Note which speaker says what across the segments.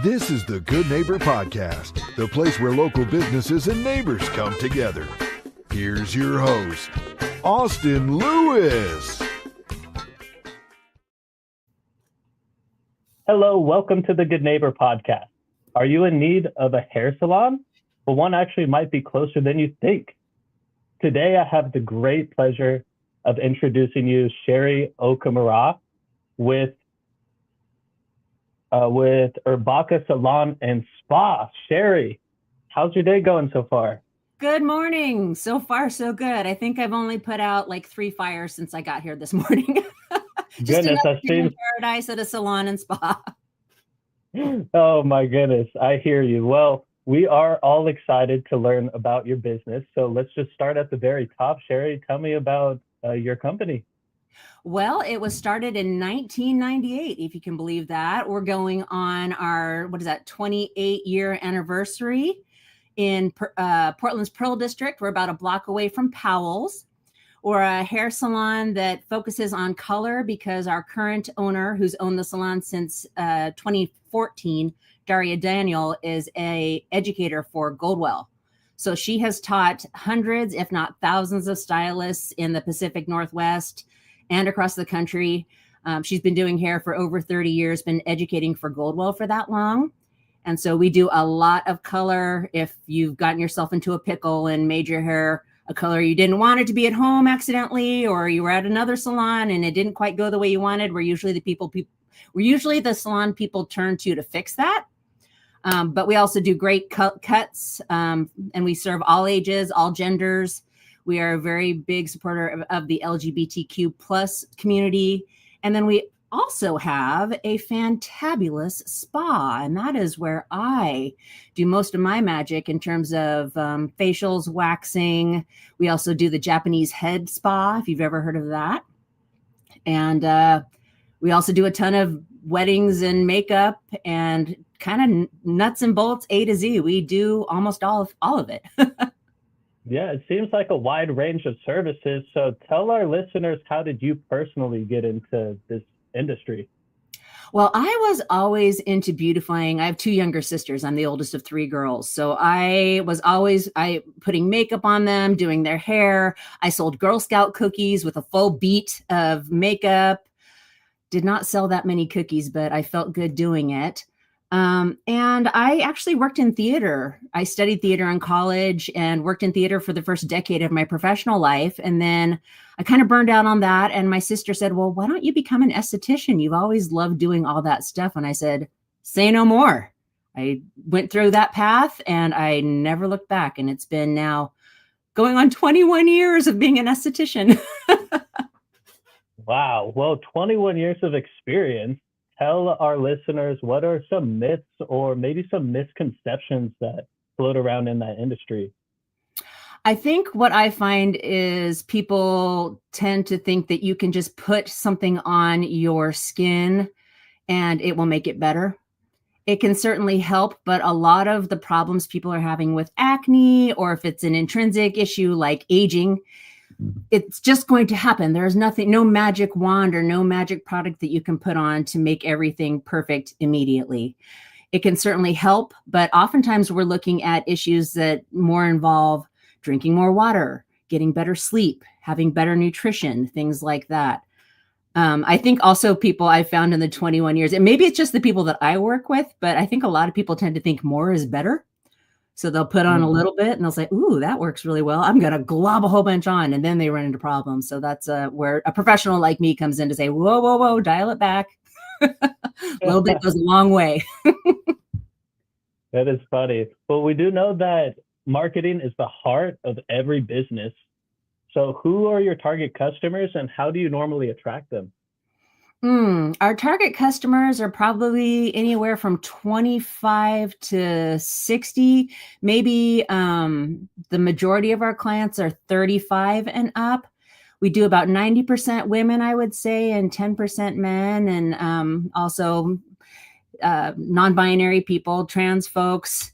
Speaker 1: This is the Good Neighbor Podcast, the place where local businesses and neighbors come together. Here's your host, Austin Lewis.
Speaker 2: Hello, welcome to the Good Neighbor Podcast. Are you in need of a hair salon? Well, one actually might be closer than you think. Today, I have the great pleasure of introducing you Sherry Okamura with Urbaca Salon and Spa. Sherry, how's your day going so far?
Speaker 3: Good morning. So far, so good. I think I've only put out like 3 fires since I got here this morning. Just
Speaker 2: Goodness,
Speaker 3: another day in paradise at a salon and spa.
Speaker 2: Oh my goodness, I hear you. Well, we are all excited to learn about your business. So let's just start at the very top. Sherry, tell me about your company.
Speaker 3: Well, it was started in 1998, if you can believe that. We're going on our, 28-year anniversary in Portland's Pearl District. We're about a block away from Powell's. We're a hair salon that focuses on color because our current owner, who's owned the salon since 2014, Daria Daniel, is an educator for Goldwell. So she has taught hundreds, if not thousands, of stylists in the Pacific Northwest and across the country. She's been doing hair for over 30 years, been educating for Goldwell for that long. And so we do a lot of color. If you've gotten yourself into a pickle and made your hair a color you didn't want it to be at home accidentally, or you were at another salon and it didn't quite go the way you wanted, we're usually the salon people turn to fix that. But we also do great cuts, and we serve all ages, all genders. We are a very big supporter of the LGBTQ plus community. And then we also have a fantabulous spa, and that is where I do most of my magic in terms of facials, waxing. We also do the Japanese head spa, if you've ever heard of that. And we also do a ton of weddings and makeup and kind of nuts and bolts, A to Z. We do almost all of it.
Speaker 2: Yeah, it seems like a wide range of services. So tell our listeners, how did you personally get into this industry?
Speaker 3: Well, I was always into beautifying. I have 2 younger sisters. I'm the oldest of 3 girls. So I was always putting makeup on them, doing their hair. I sold Girl Scout cookies with a full beat of makeup. Did not sell that many cookies, but I felt good doing it. And I actually worked in theater. I studied theater in college and worked in theater for the first decade of my professional life. And then I kind of burned out on that. And my sister said, well, why don't you become an esthetician? You've always loved doing all that stuff. And I said, say no more. I went through that path and I never looked back. And it's been now going on 21 years of being an esthetician.
Speaker 2: Wow. Well, 21 years of experience. Tell our listeners, what are some myths or maybe some misconceptions that float around in that industry?
Speaker 3: I think what I find is people tend to think that you can just put something on your skin and it will make it better. It can certainly help, but a lot of the problems people are having with acne, or if it's an intrinsic issue like aging, it's just going to happen. There's no magic wand or no magic product that you can put on to make everything perfect immediately. It can certainly help, but oftentimes we're looking at issues that more involve drinking more water, getting better sleep, having better nutrition, things like that. I think also people I've found in the 21 years, and maybe it's just the people that I work with, but I think a lot of people tend to think more is better. So they'll put on a little bit and they'll say, ooh, that works really well. I'm going to glob a whole bunch on. And then they run into problems. So that's where a professional like me comes in to say, whoa, dial it back. A little bit goes a long way.
Speaker 2: That is funny. Well, we do know that marketing is the heart of every business. So who are your target customers and how do you normally attract them?
Speaker 3: Our target customers are probably anywhere from 25 to 60. Maybe the majority of our clients are 35 and up. We do about 90% women, I would say, and 10% men, and also non-binary people, trans folks.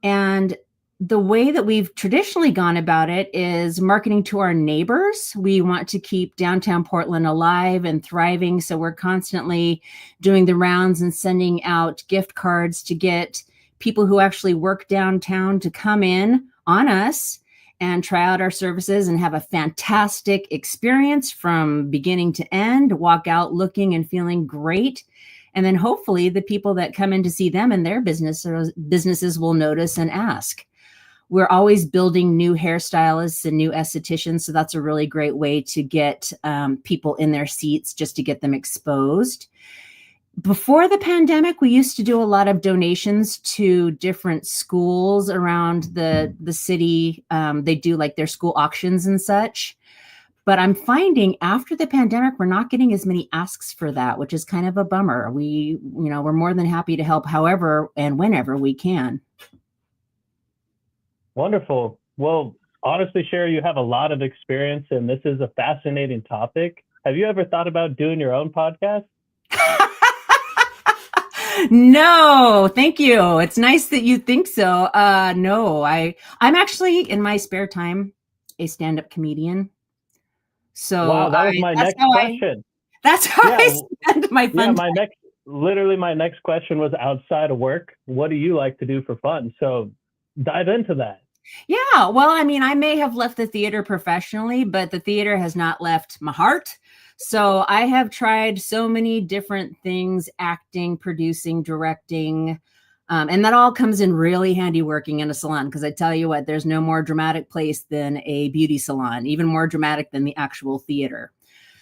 Speaker 3: And The way that we've traditionally gone about it is marketing to our neighbors. We want to keep downtown Portland alive and thriving. So we're constantly doing the rounds and sending out gift cards to get people who actually work downtown to come in on us and try out our services and have a fantastic experience from beginning to end, walk out looking and feeling great. And then hopefully the people that come in to see them and their businesses will notice and ask. We're always building new hairstylists and new estheticians. So that's a really great way to get people in their seats, just to get them exposed. Before the pandemic, we used to do a lot of donations to different schools around the city. They do like their school auctions and such. But I'm finding after the pandemic, we're not getting as many asks for that, which is kind of a bummer. We're more than happy to help however and whenever we can.
Speaker 2: Wonderful. Well, honestly, Sherry, you have a lot of experience and this is a fascinating topic. Have you ever thought about doing your own podcast?
Speaker 3: No, thank you. It's nice that you think so. No, I'm actually in my spare time a stand-up comedian. So
Speaker 2: wow, that was my next question.
Speaker 3: That's how I spend my fun time.
Speaker 2: My next question was outside of work. What do you like to do for fun? So dive into that.
Speaker 3: Yeah, well, I mean, I may have left the theater professionally, but the theater has not left my heart. So I have tried so many different things, acting, producing, directing, and that all comes in really handy working in a salon. Because I tell you what, there's no more dramatic place than a beauty salon, even more dramatic than the actual theater.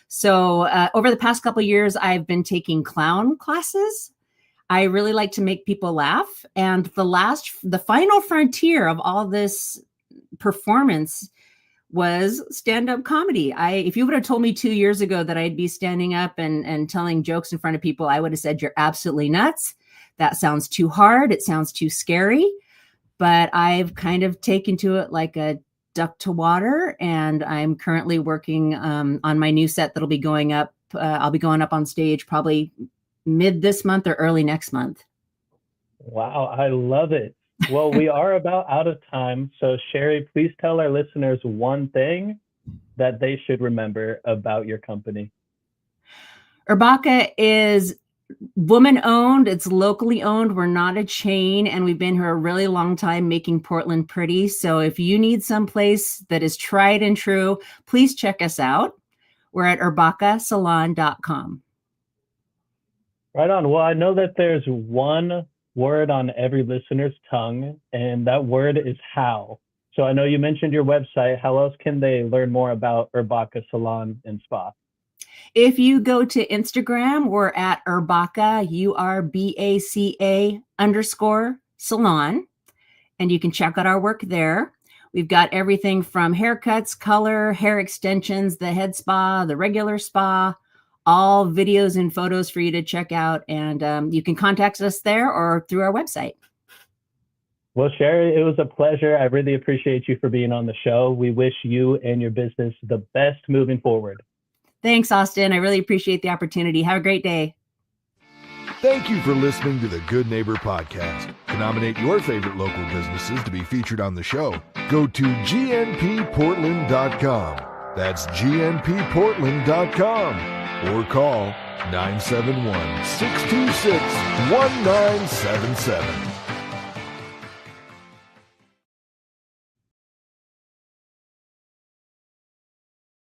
Speaker 3: So over the past couple of years, I've been taking clown classes. I really like to make people laugh. And the final frontier of all this performance was stand-up comedy. If you would have told me 2 years ago that I'd be standing up and telling jokes in front of people, I would have said, you're absolutely nuts. That sounds too hard. It sounds too scary. But I've kind of taken to it like a duck to water. And I'm currently working on my new set that'll be going up. I'll be going up on stage probably mid this month or early next month.
Speaker 2: Wow, I love it. Well, we are about out of time. So Sherry, please tell our listeners one thing that they should remember about your company.
Speaker 3: Urbaca is woman-owned. It's locally owned. We're not a chain, and we've been here a really long time making Portland pretty. So if you need someplace that is tried and true, please check us out. We're at urbacasalon.com.
Speaker 2: Right on. Well, I know that there's one word on every listener's tongue, and that word is how. So I know you mentioned your website. How else can they learn more about Urbaca Salon and Spa?
Speaker 3: If you go to Instagram, we're at Urbaca, URBACA_salon, and you can check out our work there. We've got everything from haircuts, color, hair extensions, the head spa, the regular spa, all videos and photos for you to check out. And you can contact us there or through our website.
Speaker 2: Well, Sherry, it was a pleasure. I really appreciate you for being on the show. We wish you and your business the best moving forward.
Speaker 3: Thanks, Austin. I really appreciate the opportunity. Have a great day.
Speaker 1: Thank you for listening to the Good Neighbor Podcast. To nominate your favorite local businesses to be featured on the show, go to gnpportland.com. That's gnpportland.com. Or call 971-626-1977.